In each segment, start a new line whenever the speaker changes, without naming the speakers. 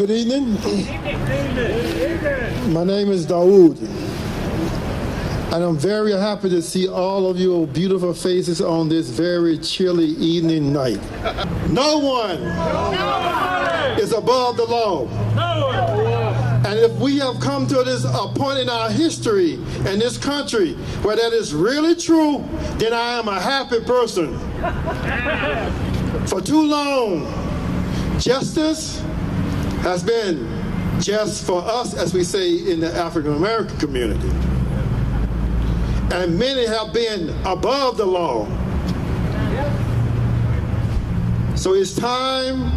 Good evening. My name is Dawood, and I'm very happy to see all of your beautiful faces on this very chilly evening night. No one is above the law. And if we have come to this point in our history in this country where that is really true, then I am a happy person. For too long, justice has been just for us, as we say in the African American community. And many have been above the law. So it's time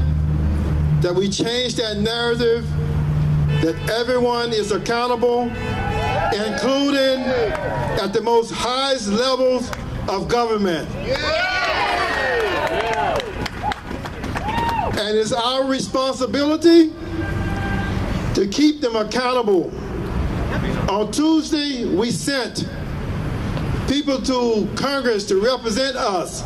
that we change that narrative, that everyone is accountable, including at the most highest levels of government. And it's our responsibility to keep them accountable. On Tuesday, we sent people to Congress to represent us.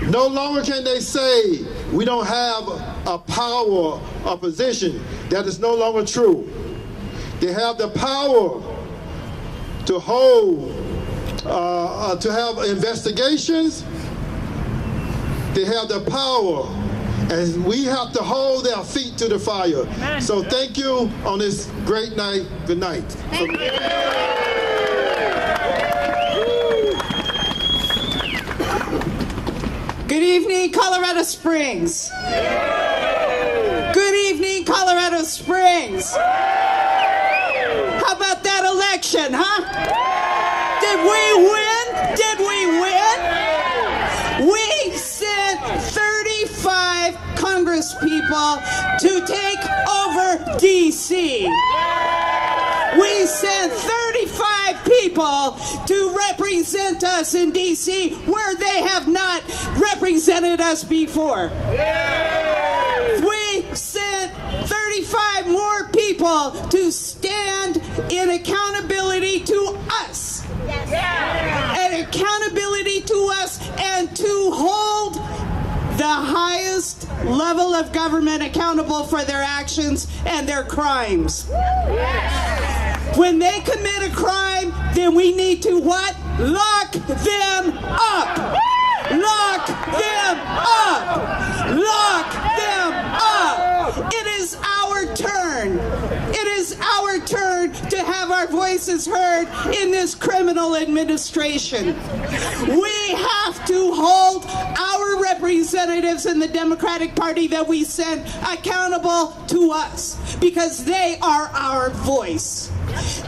No longer can they say we don't have a power or position. That is no longer true. They have the power to hold, to have investigations. They have the power, and we have to hold their feet to the fire. So thank you on this great night. Good night.
Thank you.
Good evening, Colorado Springs. Good evening, Colorado Springs. How about that election, huh? Did we win? Did we win? We sent 35 Congress people to take over D.C. We sent 35 people to represent us in D.C. where they have not represented us before. We sent 35 more people to stand in accountability to us. And accountability to us, and to hold the highest level of government accountable for their actions and their crimes. When they commit a crime, then we need to what? Lock them up! Lock them up! Lock them up! It is our turn. It is our turn to have our voices heard in this criminal administration. We have to hold our representatives in the Democratic Party that we send accountable to us, because they are our voice.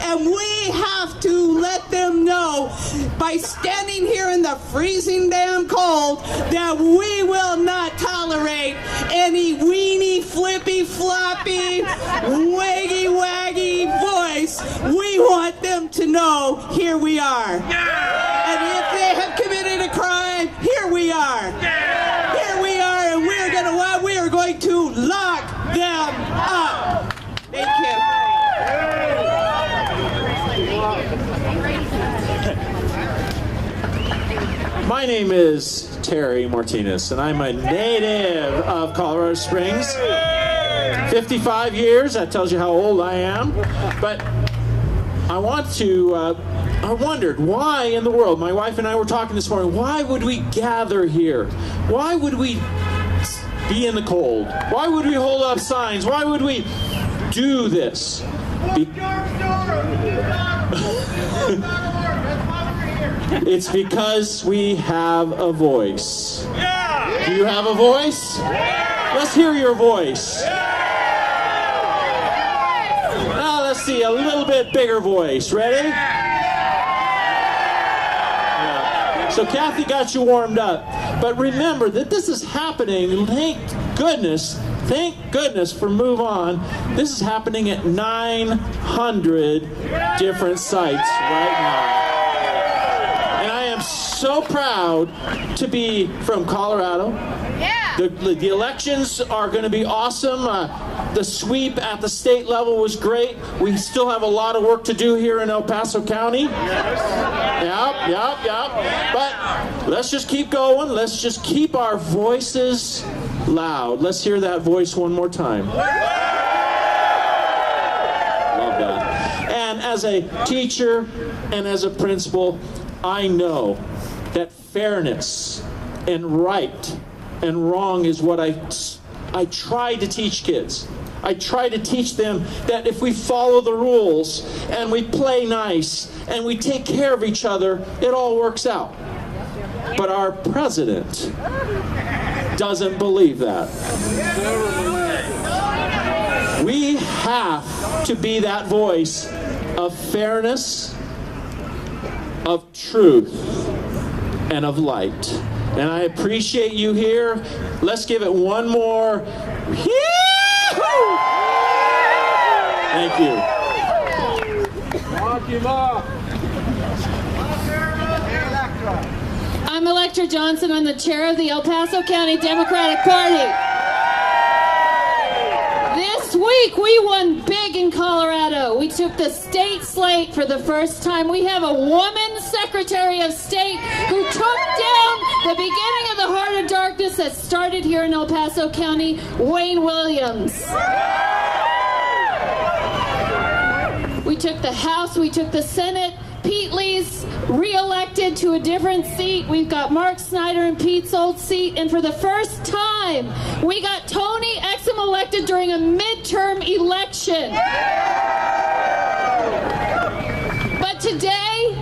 And we have to let them know by standing here in the freezing damn cold that we will not tolerate any weenie, flippy, floppy, waggy, waggy voice. We want them to know, here we are. And if they have committed a crime, here we are. Here we are, and we're going to what? We are going to lock them up. Thank you.
My name is Terry Martinez, and I'm a native of Colorado Springs. 55 years, that tells you how old I am. But I wondered why in the world, my wife and I were talking this morning, why would we gather here? Why would we be in the cold? Why would we hold up signs? Why would we do this? It's because we have a voice. Do you have a voice? Let's hear your voice. Now let's see, a little bit bigger voice. Ready? Yeah. So Kathy got you warmed up. But remember that this is happening, thank goodness for Move On. This is happening at 900 different sites right now. So proud to be from Colorado. The elections are going to be awesome. The sweep at the state level was great. We still have a lot of work to do here in El Paso County. Yep. But let's just keep going. Let's just keep our voices loud. Let's hear that voice one more time. as a teacher and as a principal, I know that fairness and right and wrong is what I try to teach kids. I try to teach them that if we follow the rules and we play nice and we take care of each other, it all works out. But our president doesn't believe that. We have to be that voice of fairness, of truth, and of light. And I appreciate you here. Let's give it one more. Thank you.
I'm Electra Johnson. I'm the chair of the El Paso County Democratic Party. This week we won big in Colorado. We took the state slate for the first time. We have a woman Secretary of State who took down the beginning of the Heart of Darkness that started here in El Paso County, Wayne Williams. We took the House, we took the Senate. Pete Lee's re-elected to a different seat. We've got Mark Snyder in Pete's old seat. And for the first time, we got Tony Exum elected during a midterm election. But today,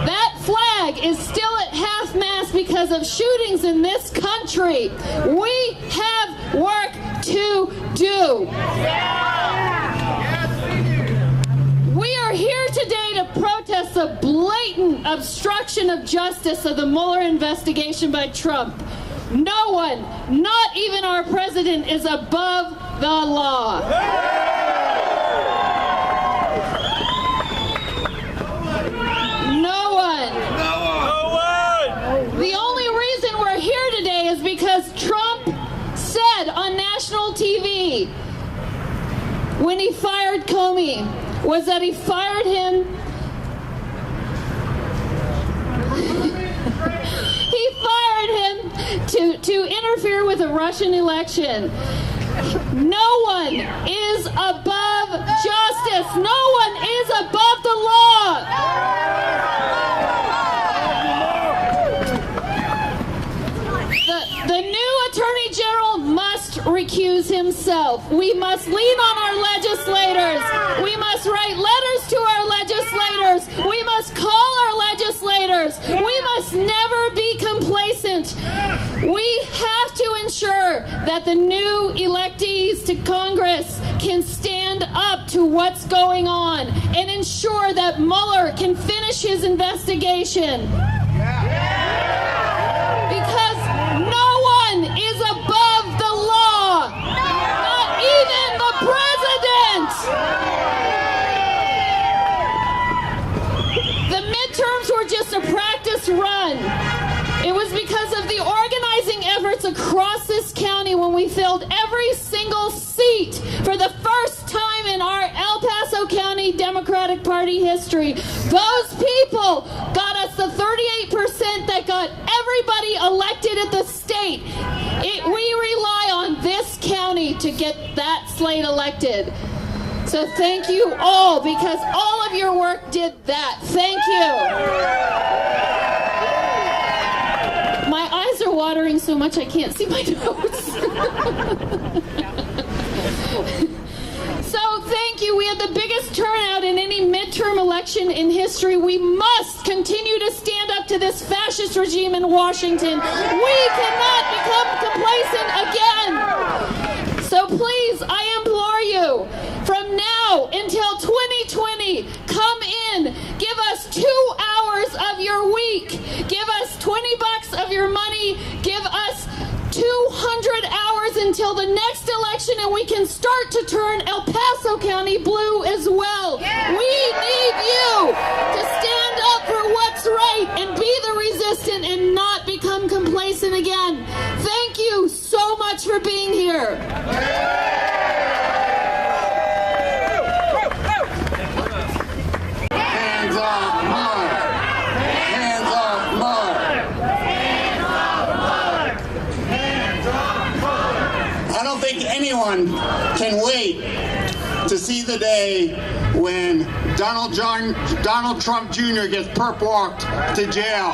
that flag is still at half-mast because of shootings in this country. We have work to do. We are here today to protest the blatant obstruction of justice of the Mueller investigation by Trump. No one, not even our president, is above the law. No one. The only reason we're here today is because Trump said on national TV when he fired Comey was that he fired him. He fired him to interfere with a Russian election. No one is above justice. No one is above the law. The new Attorney General must recuse himself. We must lean on our legislators. We must write letters to our legislators. We must call our legislators. We must never be complacent. We have to ensure that the new electees to Congress can stand up to what's going on and ensure that Mueller can finish his investigation. Because no one is above the law, not even the president. The midterms were just a practice run. It was because of the organizing efforts across this county when we filled every single seat for the first time in our El Paso County Democratic Party history. Those people got us the 38% that got everybody elected at the state. We rely on this county to get that slate elected. So thank you all, because all of your work did that. Thank you. My eyes are watering so much I can't see my notes. So thank you. We had the biggest turnout in any midterm election in history. We must continue to stand up to this fascist regime in Washington. We cannot become complacent again. So please, I implore you, from now until 2020, come in, give us 2 hours of your week, give us $20 of your money, give us 200 hours until the next election, and we can start to turn El Paso County blue as well. Yeah. We need you to stand up for what's right and be the resistant and not become complacent again. Thank you so much for being here.
Hands off Mueller! Hands off Mueller! I don't think anyone can wait to see the day when
Donald Trump Jr. gets perp walked to jail.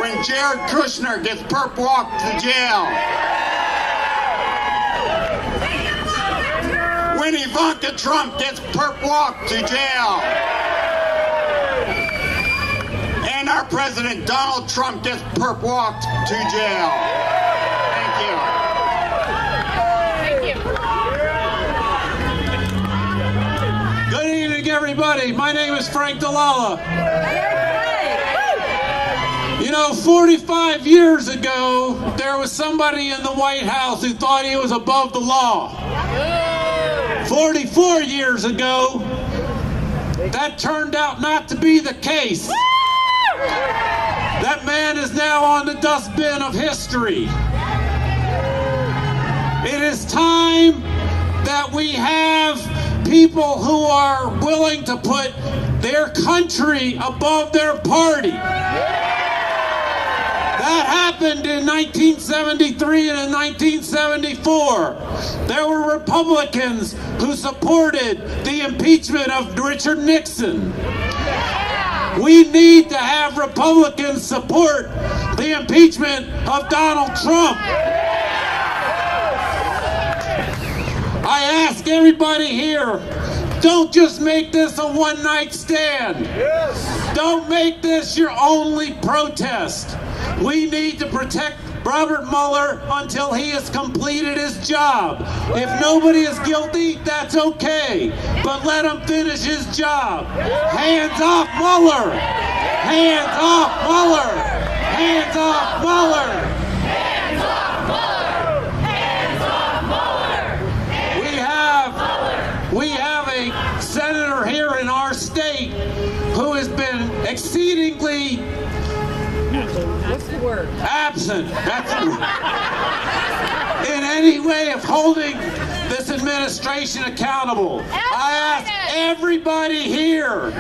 When Jared Kushner gets perp walked to jail. When Ivanka Trump gets perp walked to jail. And our president, Donald Trump, gets perp walked to jail. Thank you.
Good evening, everybody. My name is Frank Delala. You know, 45 years ago, there was somebody in the White House who thought he was above the law. 44 years ago, that turned out not to be the case. That man is now on the dustbin of history. It is time that we have people who are willing to put their country above their party. That happened in 1973 and in 1974. There were Republicans who supported the impeachment of Richard Nixon. We need to have Republicans support the impeachment of Donald Trump. I ask everybody here, don't just make this a one-night stand. Don't make this your only protest. We need to protect Robert Mueller until he has completed his job. If nobody is guilty, that's okay. But let him finish his job. Hands off Mueller! Hands off Mueller! Hands off Mueller!
Hands off Mueller! Hands off Mueller!
We have a senator here in our state who has been exceedingly absent. That's in any way of holding this administration accountable. I ask everybody here,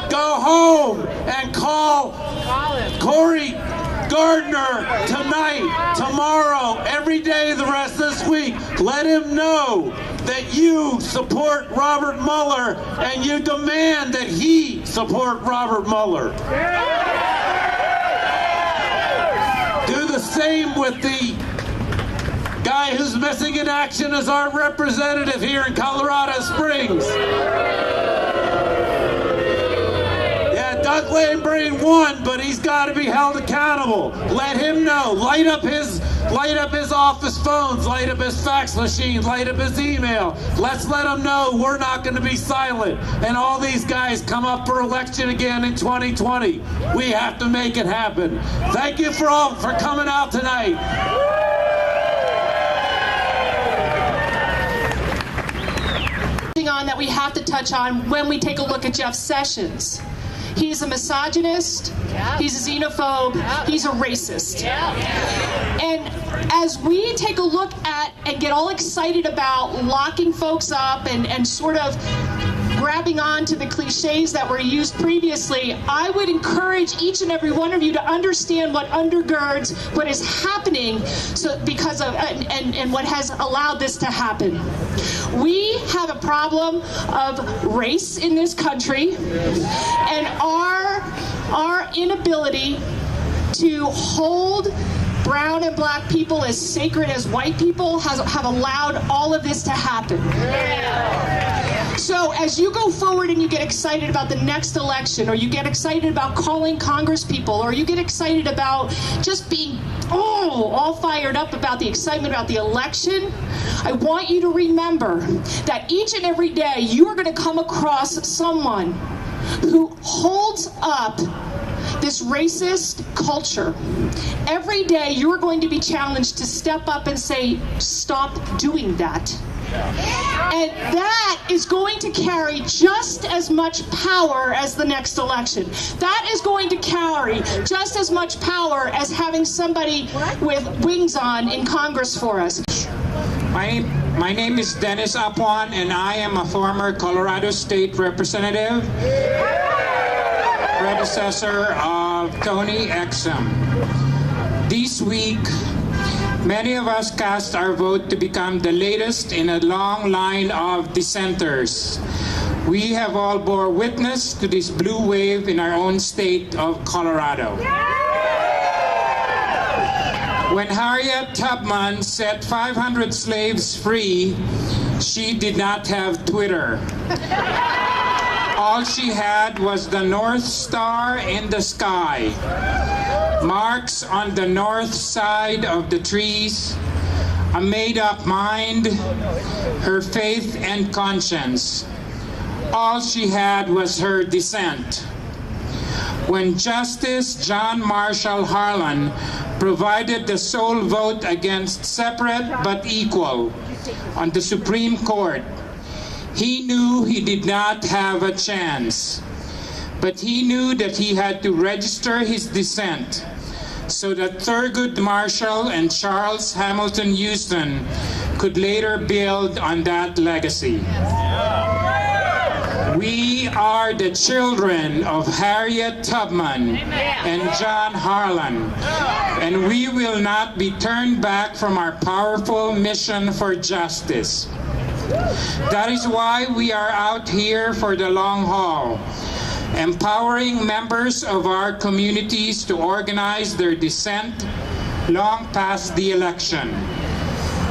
go home and call Cory Gardner tonight, tomorrow, every day the rest of this week. Let him know that you support Robert Mueller and you demand that he support Robert Mueller. Do the same with the guy who's missing in action as our representative here in Colorado Springs. Yeah, Doug Lambrain won, but he's got to be held accountable. Let him know. Light up his office phones, light up his fax machine, light up his email. Let's let him know we're not going to be silent. And all these guys come up for election again in 2020. We have to make it happen. Thank you for coming out tonight.
On that we have to touch on when we take a look at Jeff Sessions. He's a misogynist, he's a xenophobe, he's a racist. And as we take a look at and get all excited about locking folks up and sort of grabbing on to the cliches that were used previously, I would encourage each and every one of you to understand what undergirds what is happening because of and what has allowed this to happen. We have a problem of race in this country, and our inability to hold brown and black people as sacred as white people have allowed all of this to happen. So as you go forward and you get excited about the next election, or you get excited about calling Congress people, or you get excited about just being all fired up about the excitement about the election, I want you to remember that each and every day you are going to come across someone who holds up this racist culture. Every day you're going to be challenged to step up and say, stop doing that. And that is going to carry just as much power as the next election. That is going to carry just as much power as having somebody with wings on in Congress for us.
My name is Dennis Apuan, and I am a former Colorado State representative, predecessor of Tony Exum. This week, Many of us cast our vote to become the latest in a long line of dissenters. We have all bore witness to this blue wave in our own state of Colorado. When Harriet Tubman set 500 slaves free, she did not have Twitter. All she had was the North Star in the sky, marks on the north side of the trees, a made-up mind, her faith and conscience. All she had was her dissent. When Justice John Marshall Harlan provided the sole vote against separate but equal on the Supreme Court, he knew he did not have a chance. But he knew that he had to register his dissent so that Thurgood Marshall and Charles Hamilton Houston could later build on that legacy. We are the children of Harriet Tubman and John Harlan, and we will not be turned back from our powerful mission for justice. That is why we are out here for the long haul, empowering members of our communities to organize their dissent long past the election.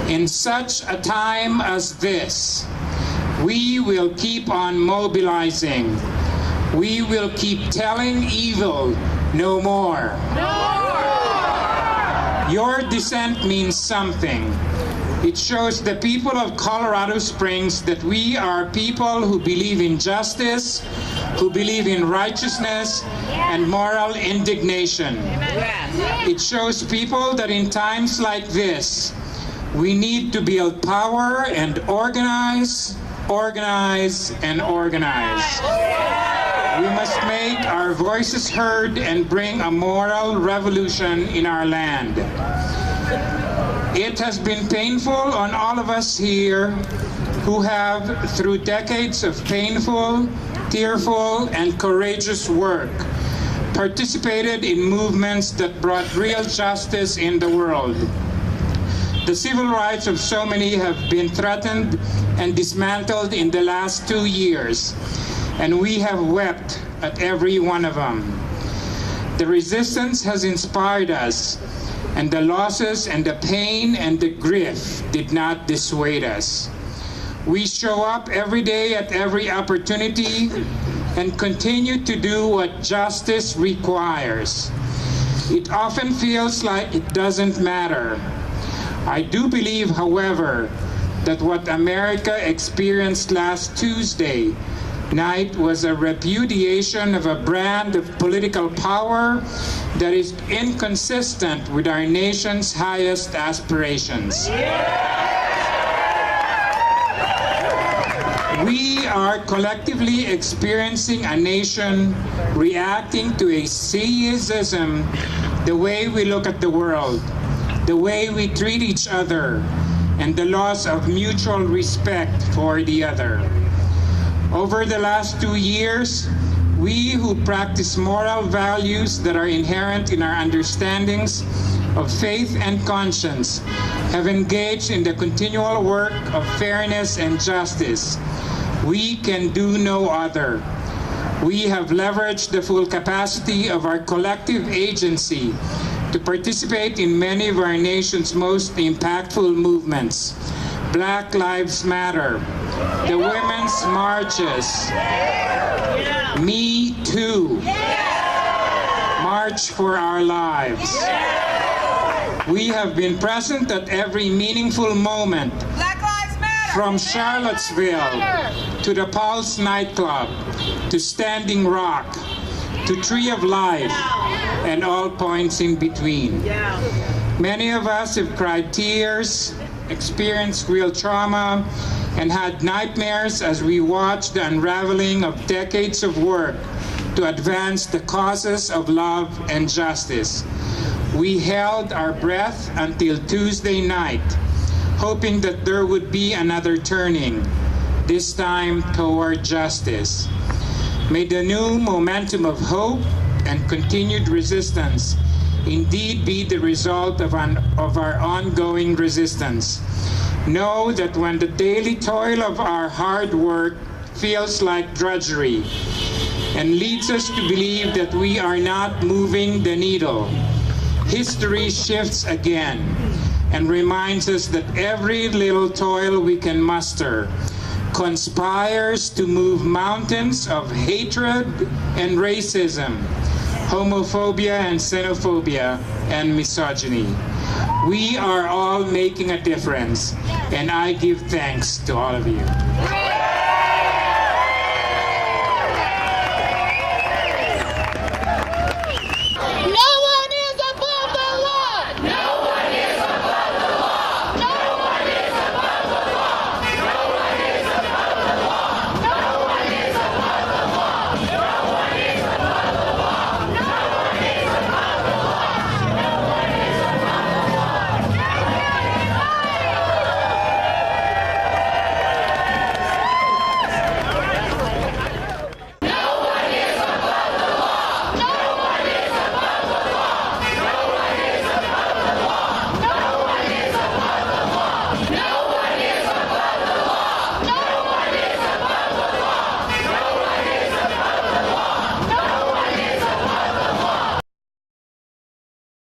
In such a time as this, we will keep on mobilizing. We will keep telling evil no more. Your dissent means something. It shows the people of Colorado Springs that we are people who believe in justice, who believe in righteousness and moral indignation. It shows people that in times like this, we need to build power and organize, and organize. We must make our voices heard and bring a moral revolution in our land. It has been painful on all of us here who have, through decades of painful, tearful, and courageous work, participated in movements that brought real justice in the world. The civil rights of so many have been threatened and dismantled in the last 2 years, and we have wept at every one of them. The resistance has inspired us, and the losses and the pain and the grief did not dissuade us. We show up every day at every opportunity and continue to do what justice requires. It often feels like it doesn't matter. I do believe, however, that what America experienced last Tuesday night was a repudiation of a brand of political power that is inconsistent with our nation's highest aspirations. We are collectively experiencing a nation reacting to a seism, the way we look at the world, the way we treat each other, and the loss of mutual respect for the other. Over the last 2 years, we who practice moral values that are inherent in our understandings of faith and conscience have engaged in the continual work of fairness and justice. We can do no other. We have leveraged the full capacity of our collective agency to participate in many of our nation's most impactful movements. Black Lives Matter, the women's marches, Me Too, March for Our Lives. We have been present at every meaningful moment, from Charlottesville to the Pulse nightclub, to Standing Rock, to Tree of Life, and all points in between. Many of us have cried tears, experienced real trauma, and had nightmares as we watched the unraveling of decades of work to advance the causes of love and justice. We held our breath until Tuesday night, hoping that there would be another turning, this time toward justice. May the new momentum of hope and continued resistance indeed be the result of our ongoing resistance. Know that when the daily toil of our hard work feels like drudgery and leads us to believe that we are not moving the needle, history shifts again and reminds us that every little toil we can muster conspires to move mountains of hatred and racism, homophobia and xenophobia, and misogyny. We are all making a difference, and I give thanks to all of you.